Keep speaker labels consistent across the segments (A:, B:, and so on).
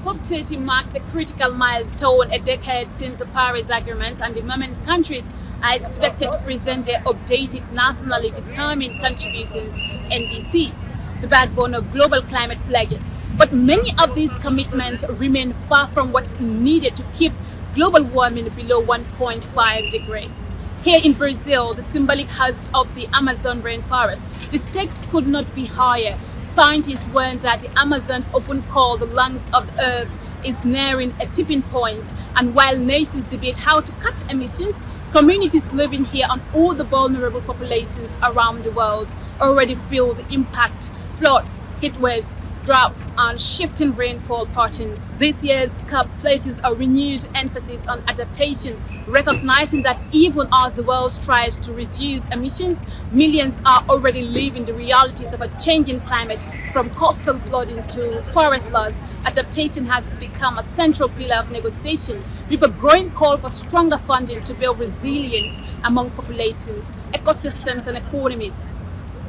A: COP30 marks a critical milestone a decade since the Paris Agreement, and the moment countries are expected to present their updated nationally determined contributions (NDCs), the backbone of global climate pledges. But many of these commitments remain far from what's needed to keep global warming below 1.5 degrees. Here in Brazil, the symbolic host of the Amazon rainforest, the stakes could not be higher. Scientists warn that the Amazon, often called the lungs of the earth, is nearing a tipping point. And while nations debate how to cut emissions, communities living here and all the vulnerable populations around the world already feel the impact. Floods, heat waves, droughts, and shifting rainfall patterns. This year's COP places a renewed emphasis on adaptation, recognizing that even as the world strives to reduce emissions, millions are already living the realities of a changing climate. From coastal flooding to forest loss, adaptation has become a central pillar of negotiation, with a growing call for stronger funding to build resilience among populations, ecosystems, and economies.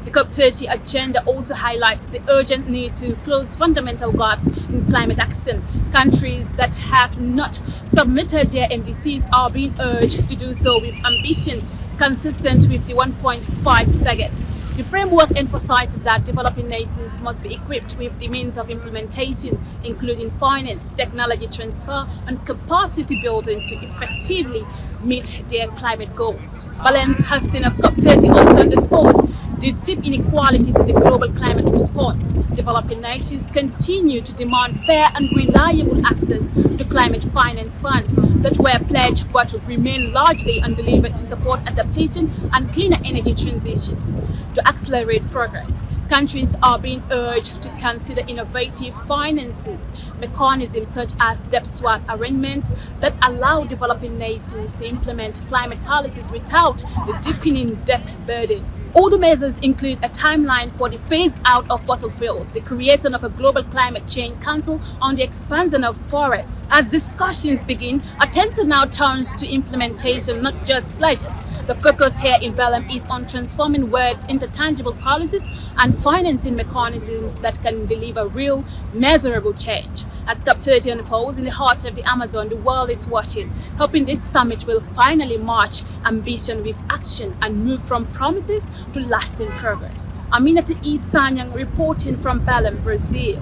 A: The COP30 agenda also highlights the urgent need to close fundamental gaps in climate action. Countries that have not submitted their NDCs are being urged to do so with ambition consistent with the 1.5 target. The framework emphasizes that developing nations must be equipped with the means of implementation, including finance, technology transfer, and capacity building to effectively meet their climate goals. Belem's hosting of COP30 also underscores the deep inequalities in the global climate response. Developing nations continue to demand fair and reliable access to climate finance funds that were pledged but remain largely undelivered to support adaptation and cleaner energy transitions. To accelerate progress, countries are being urged to consider innovative financing mechanisms such as debt swap arrangements that allow developing nations to implement climate policies without deepening debt burdens. All the measures include a timeline for the phase out of fossil fuels, the creation of a global climate change council on the expansion of forests. As discussions begin, attention now turns to implementation, not just pledges. The focus here in Belem is on transforming words into tangible policies and financing mechanisms that can deliver real, measurable change. As COP30 unfolds in the heart of the Amazon, the world is watching, hoping this summit will finally match ambition with action and move from promises to lasting progress. Aminata Sanyang reporting from Belem, Brazil.